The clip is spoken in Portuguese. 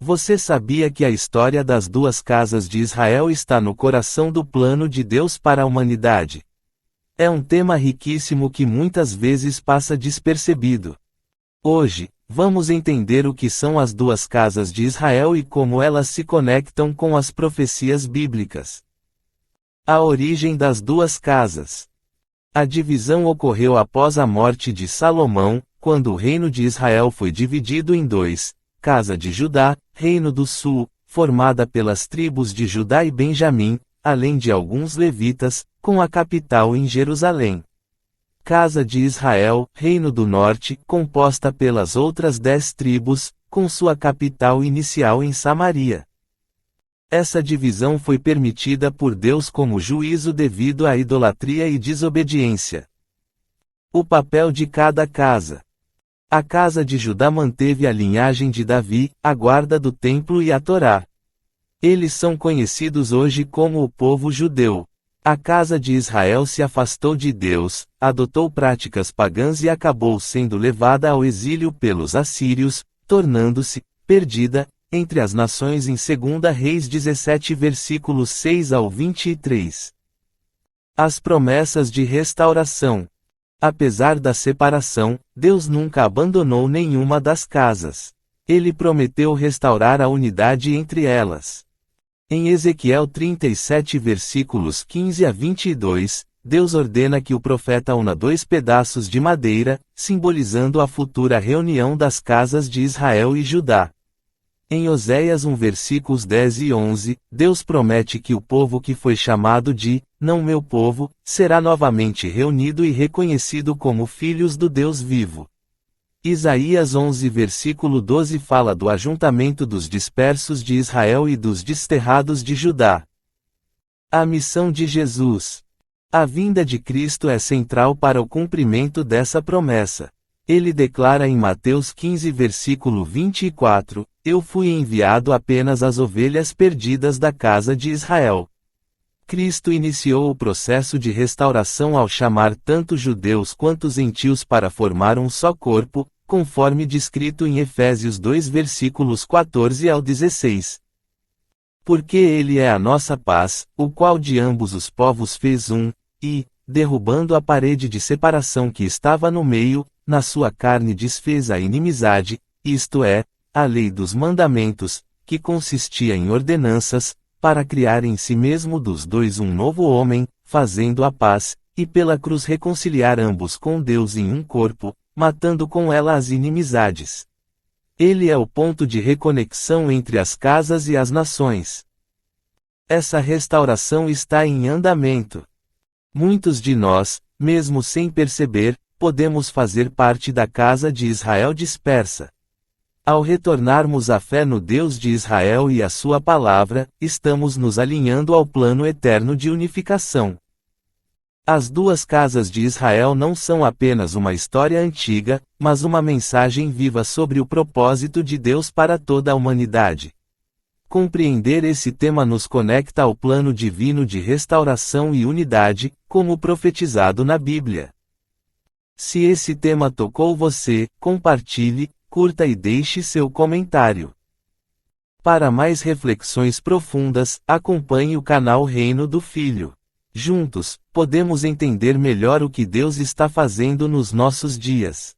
Você sabia que a história das duas casas de Israel está no coração do plano de Deus para a humanidade? É um tema riquíssimo que muitas vezes passa despercebido. Hoje, vamos entender o que são as duas casas de Israel e como elas se conectam com as profecias bíblicas. A origem das duas casas. A divisão ocorreu após a morte de Salomão, quando o reino de Israel foi dividido em dois: Casa de Judá, Reino do Sul, formada pelas tribos de Judá e Benjamim, além de alguns levitas, com a capital em Jerusalém. Casa de Israel, Reino do Norte, composta pelas outras 10 tribos, com sua capital inicial em Samaria. Essa divisão foi permitida por Deus como juízo devido à idolatria e desobediência. O papel de cada casa. A casa de Judá manteve a linhagem de Davi, a guarda do templo e a Torá. Eles são conhecidos hoje como o povo judeu. A casa de Israel se afastou de Deus, adotou práticas pagãs e acabou sendo levada ao exílio pelos assírios, tornando-se perdida entre as nações em 2 Reis 17 versículos 6 ao 23. As promessas de restauração. Apesar da separação, Deus nunca abandonou nenhuma das casas. Ele prometeu restaurar a unidade entre elas. Em Ezequiel 37 versículos 15 a 22, Deus ordena que o profeta una 2 pedaços de madeira, simbolizando a futura reunião das casas de Israel e Judá. Em Oséias 1 versículos 10 e 11, Deus promete que o povo que foi chamado de não meu povo, será novamente reunido e reconhecido como filhos do Deus vivo. Isaías 11 versículo 12 fala do ajuntamento dos dispersos de Israel e dos desterrados de Judá. A missão de Jesus. A vinda de Cristo é central para o cumprimento dessa promessa. Ele declara em Mateus 15 versículo 24, eu fui enviado apenas às ovelhas perdidas da casa de Israel. Cristo iniciou o processo de restauração ao chamar tanto judeus quanto gentios para formar um só corpo, conforme descrito em Efésios 2 versículos 14 ao 16. Porque ele é a nossa paz, o qual de ambos os povos fez um, e, derrubando a parede de separação que estava no meio, na sua carne desfez a inimizade, isto é, a lei dos mandamentos, que consistia em ordenanças, para criar em si mesmo dos dois um novo homem, fazendo a paz, e pela cruz reconciliar ambos com Deus em um corpo, matando com ela as inimizades. Ele é o ponto de reconexão entre as casas e as nações. Essa restauração está em andamento. Muitos de nós, mesmo sem perceber, podemos fazer parte da casa de Israel dispersa. Ao retornarmos à fé no Deus de Israel e à sua palavra, estamos nos alinhando ao plano eterno de unificação. As duas casas de Israel não são apenas uma história antiga, mas uma mensagem viva sobre o propósito de Deus para toda a humanidade. Compreender esse tema nos conecta ao plano divino de restauração e unidade, como profetizado na Bíblia. Se esse tema tocou você, compartilhe, curta e deixe seu comentário. Para mais reflexões profundas, acompanhe o canal Reino do Filho. Juntos, podemos entender melhor o que Deus está fazendo nos nossos dias.